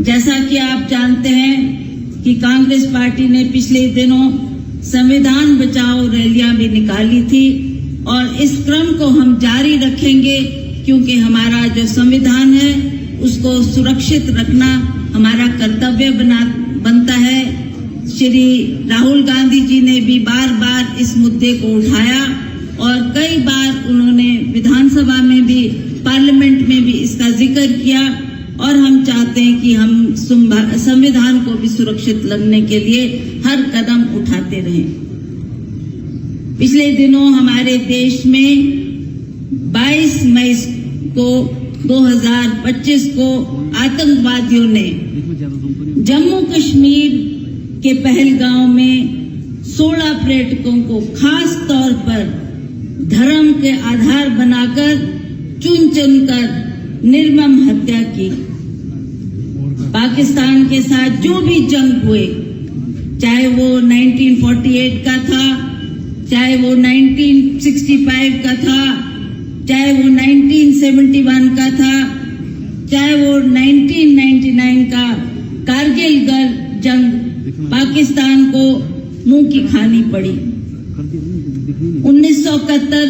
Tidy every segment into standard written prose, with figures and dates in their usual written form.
जैसा कि आप जानते हैं कि कांग्रेस पार्टी ने पिछले दिनों संविधान बचाओ रैलियां भी निकाली थी और इस क्रम को हम जारी रखेंगे, क्योंकि हमारा जो संविधान है उसको सुरक्षित रखना हमारा कर्तव्य बनता है। श्री राहुल गांधी जी ने भी बार बार इस मुद्दे को उठाया और कई बार उन्होंने विधानसभा में भी, पार्लियामेंट में भी इसका जिक्र किया और हम चाहते हैं कि हम संविधान को भी सुरक्षित रखने के लिए हर कदम उठाते रहें। पिछले दिनों हमारे देश में 22 मई को 2025 को आतंकवादियों ने जम्मू कश्मीर के पहलगांव में 16 पर्यटकों को खास तौर पर धर्म के आधार बनाकर चुन-चुनकर निर्मम हत्या की। पाकिस्तान के साथ जो भी जंग हुए, चाहे वो 1948 का था, चाहे वो 1965 का था, चाहे वो 1971 का था, चाहे वो 1999 का कारगिल जंग, पाकिस्तान को मुंह की खानी पड़ी। 1971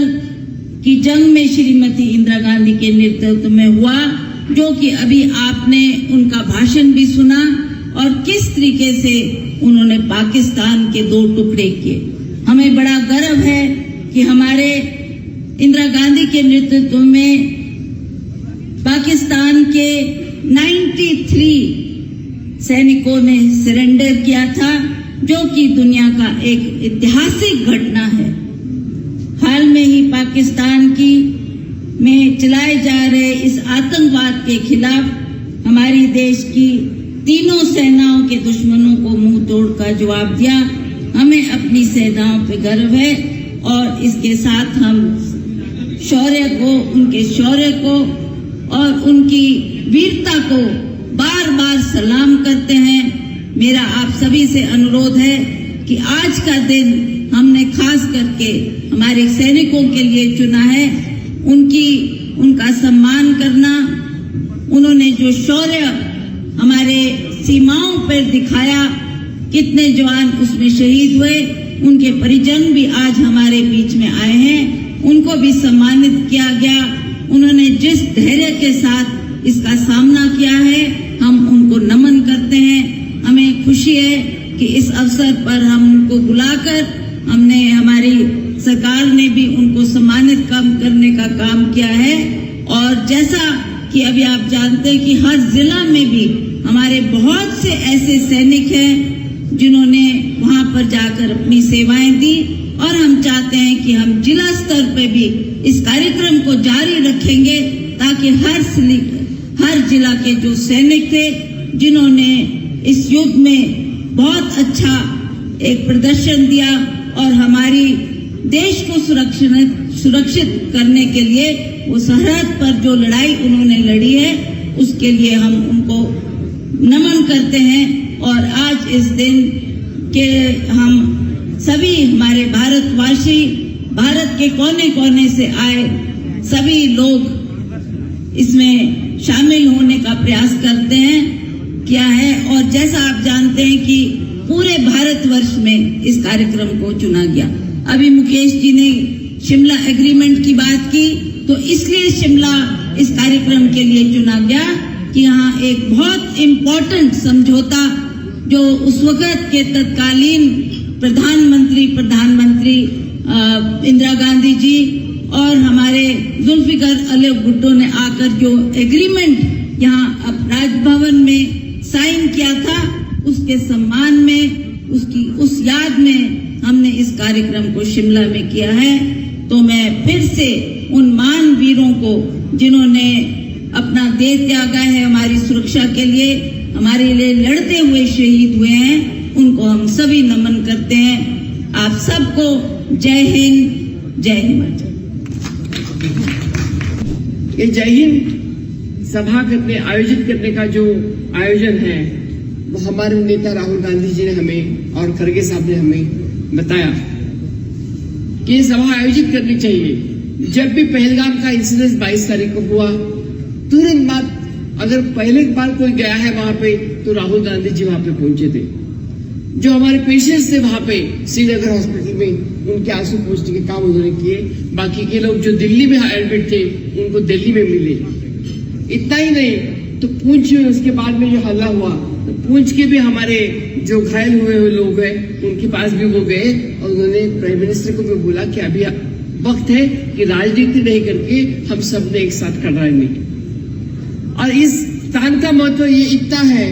की जंग में श्रीमती इंदिरा गांधी के नेतृत्व में हुआ, जो कि अभी आपने उनका भाषण भी सुना और किस तरीके से उन्होंने पाकिस्तान के 2 टुकड़े किए। हमें बड़ा गर्व है कि हमारे इंदिरा गांधी के नेतृत्व में पाकिस्तान के 93 सैनिकों ने सरेंडर किया था, जो कि दुनिया का एक ऐतिहासिक घटना है। हाल में ही पाकिस्तान में चलाए जा रहे इस आतंकवाद के खिलाफ हमारी देश की तीनों सेनाओं के दुश्मनों को मुंह तोड़ का जवाब दिया। हमें अपनी सेनाओं पे गर्व है और इसके साथ हम उनके शौर्य को और उनकी वीरता को बार बार सलाम करते हैं। मेरा आप सभी से अनुरोध है कि आज का दिन हमने खास करके हमारे सैनिकों के लिए चुना है। उनका सम्मान करना, उन्होंने जो शौर्य हमारे सीमाओं पर दिखाया, कितने जवान उसमें शहीद हुए, उनके परिजन भी आज हमारे बीच में आए हैं, उनको भी सम्मानित किया गया। उन्होंने जिस धैर्य के साथ इसका सामना किया है, हम उनको नमन करते हैं। हमें खुशी है कि इस अवसर पर हम उनको बुलाकर हमारी सरकार ने भी उनको सम्मानित करने का काम किया है। और जैसा कि अभी आप जानते हैं कि हर जिला में भी हमारे बहुत से ऐसे सैनिक हैं जिन्होंने वहां पर जाकर अपनी सेवाएं दी और हम चाहते हैं कि हम जिला स्तर पर भी इस कार्यक्रम को जारी रखेंगे, ताकि हर जिला के जो सैनिक थे जिन्होंने इस युद्ध में बहुत अच्छा एक प्रदर्शन दिया और हमारी देश को सुरक्षित करने के लिए वो सरहद पर जो लड़ाई उन्होंने लड़ी है, उसके लिए हम उनको नमन करते हैं। और आज इस दिन के हम सभी हमारे भारतवासी, भारत के कोने कोने से आए सभी लोग इसमें शामिल होने का प्रयास करते हैं, किया है। और जैसा आप जानते हैं कि पूरे भारतवर्ष में इस कार्यक्रम को चुना गया। अभी मुकेश जी ने शिमला एग्रीमेंट की बात की, तो इसलिए शिमला इस कार्यक्रम के लिए चुना गया कि यहाँ एक बहुत इम्पोर्टेंट समझौता जो उस वक्त के तत्कालीन प्रधानमंत्री इंदिरा गांधी जी और हमारे जुल्फिकार अली भुट्टो ने आकर जो एग्रीमेंट यहाँ राजभवन में साइन किया था, उसके सम्मान में, उस याद में हमने इस कार्यक्रम को शिमला में किया है। तो मैं फिर से उन महान वीरों को जिन्होंने अपना देह त्यागा है हमारी सुरक्षा के लिए, हमारे लिए लड़ते हुए शहीद हुए हैं, उनको हम सभी नमन करते हैं। आप सबको जय हिंद, जय हिमाचल। ये जय हिंद सभा आयोजित करने का जो आयोजन है वो हमारे नेता राहुल गांधी जी ने हमें और खड़गे साहब ने हमें बताया कि ये सभा आयोजित करनी चाहिए। जब भी पहलगाम का इंसिडेंट 22 तारीख को हुआ, तुरंत बाद अगर पहले बार कोई गया है वहां पे तो राहुल गांधी जी वहां पे पहुंचे थे। जो हमारे पेशेंट्स थे वहां पे श्रीनगर हॉस्पिटल में, उनके आंसू पोंछने के काम उन्होंने किए। बाकी के लोग जो दिल्ली में एडमिट थे उनको दिल्ली में मिले। इतना ही नहीं तो पुंछ में उसके बाद में जो हल्ला हुआ तो पुंछ के भी हमारे जो घायल हुए लोग हैं उनके पास भी वो गए और उन्होंने प्राइम मिनिस्टर को भी बोला कि अभी वक्त है कि राजनीति नहीं करके हम सब ने एक साथ खड़ा रहने। और इस स्थान का महत्व ये इतना है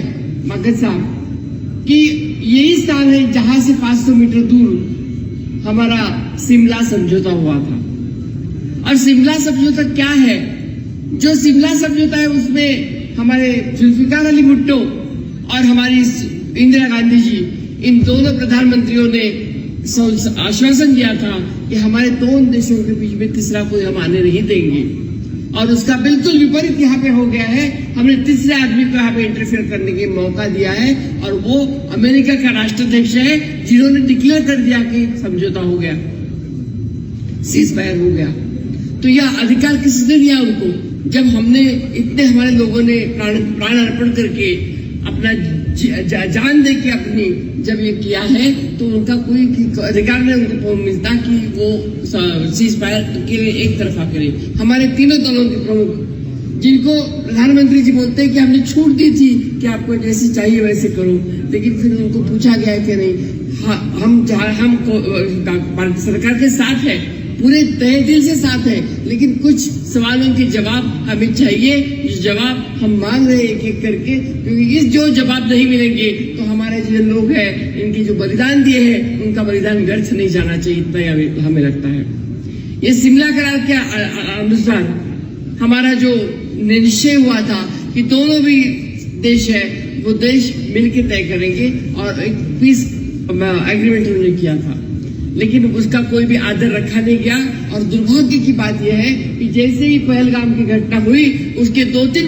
मगध साहब कि यही स्थान है जहां से 500 मीटर दूर हमारा शिमला समझौता हुआ था। और शिमला समझौता क्या है? जो शिमला समझौता है उसमें हमारे जुल्फिकार अली भुट्टो और हमारी इंदिरा गांधी जी, इन दोनों प्रधानमंत्रियों ने आश्वासन दिया था कि हमारे दोनों देशों के बीच में तीसरा कोई हम आने नहीं देंगे। और उसका बिल्कुल विपरीत यहाँ पे हो गया है। हमने तीसरे आदमी को यहाँ पे इंटरफेयर करने की मौका दिया है और वो अमेरिका का राष्ट्राध्यक्ष है जिन्होंने डिक्लेयर कर दिया कि समझौता हो गया, सीज फायर हो गया। तो यह अधिकार किसने दिया उनको? जब हमने इतने हमारे लोगों ने प्राण अर्पण करके अपना जान दे के अपनी जब ये किया है तो उनका कोई अधिकार नहीं उनको मिलता कि वो सीज फायर के लिए एक तरफा करे। हमारे तीनों दलों के प्रमुख जिनको प्रधानमंत्री जी बोलते हैं कि हमने छूट दी थी कि आपको जैसे चाहिए वैसे करो, लेकिन फिर उनको पूछा गया कि नहीं, हम भारत सरकार के साथ है, पूरे तहे दिल से साथ है, लेकिन कुछ सवालों के जवाब हमें चाहिए। इस जवाब हम मांग रहे हैं एक एक करके, क्योंकि इस जो जवाब नहीं मिलेंगे तो हमारे जो लोग हैं इनके जो बलिदान दिए हैं उनका बलिदान व्यर्थ नहीं जाना चाहिए, इतना हमें लगता है। ये शिमला करार के अनुसार हमारा जो निश्चय हुआ था कि दोनों भी देश है वो देश मिलकर तय करेंगे और एक पीस एग्रीमेंट उन्होंने किया था, लेकिन उसका कोई भी आदर रखा नहीं गया। और दुर्भाग्य की बात यह है कि जैसे ही पहलगाम की घटना हुई उसके 2-3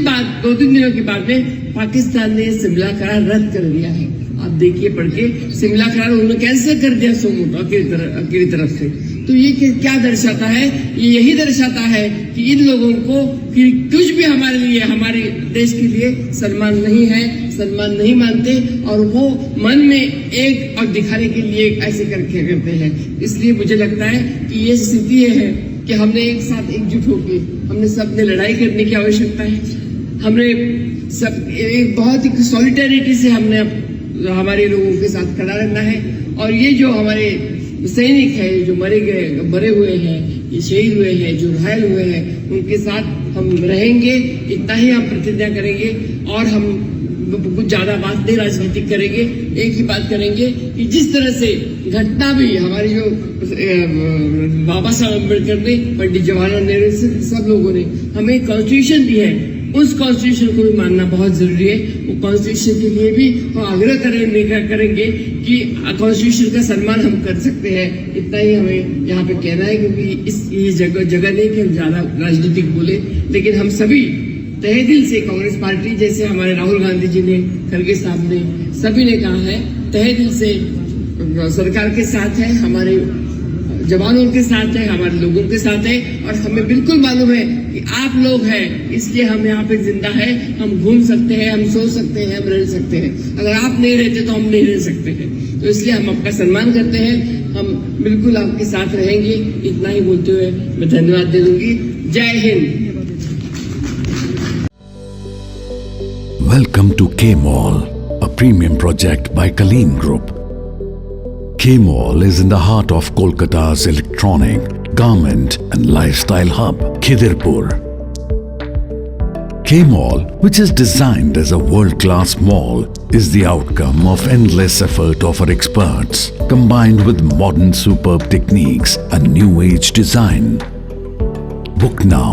दिनों के बाद में पाकिस्तान ने शिमला करार रद्द कर दिया है। आप देखिए पढ़ के, शिमला करार उन्होंने कैंसिल कर दिया सोमोटो अकेली तरफ से। तो ये क्या दर्शाता है? ये यही दर्शाता है कि इन लोगों को कि कुछ भी हमारे लिए, हमारे देश के लिए सम्मान नहीं है, सम्मान नहीं मानते और वो मन में एक और दिखाने के लिए ऐसे करते हैं। इसलिए मुझे लगता है कि ये स्थिति है कि हमने एक साथ एकजुट होकर हमने सबने लड़ाई करने की आवश्यकता है। हमने सब एक बहुत ही सॉलिडेरिटी से हमने हमारे लोगों के साथ खड़ा रहना है। और ये जो हमारे सैनिक है जो मरे हुए हैं, ये शहीद हुए हैं, जो घायल हुए हैं, उनके साथ हम रहेंगे, इतना ही हम प्रतिज्ञा करेंगे। और हम कुछ ज्यादा बात नहीं राजनीतिक करेंगे, एक ही बात करेंगे कि जिस तरह से घटना भी हमारी जो बाबा साहब अम्बेडकर ने, पंडित जवाहरलाल नेहरू से सब लोगों ने हमें कॉन्स्टिट्यूशन दी है, उस कॉन्स्टिट्यूशन को भी मानना बहुत जरूरी है। वो कॉन्स्टिट्यूशन के लिए भी हम आग्रह करेंगे कि कॉन्स्टिट्यूशन का सम्मान हम कर सकते हैं। इतना ही हमें यहाँ पे कहना है, क्योंकि ये जगह नहीं कि हम ज्यादा राजनीतिक बोले, लेकिन हम सभी तहे दिल से कांग्रेस पार्टी, जैसे हमारे राहुल गांधी जी ने, खड़गे साहब ने, सभी ने कहा है, तहे दिल से सरकार के साथ है, हमारे जवानों के साथ है, हमारे लोगों के साथ है। और हमें बिल्कुल मालूम है कि आप लोग हैं, इसलिए हम यहाँ पे जिंदा है। हम घूम सकते हैं, हम सो सकते हैं, हम रह सकते हैं। अगर आप नहीं रहते तो हम नहीं रह सकते हैं। तो इसलिए हम आपका सम्मान करते हैं, हम बिल्कुल आपके साथ रहेंगे। इतना ही बोलते हुए मैं धन्यवाद दे दूंगी। जय Hind. Welcome to K-Mall, a premium project by Kaleen Group. K-Mall is in the heart of Kolkata's electronic, garment and lifestyle hub, Khidirpur. K-Mall, which is designed as a world-class mall, is the outcome of endless effort of our experts, combined with modern superb techniques and new age design. Book now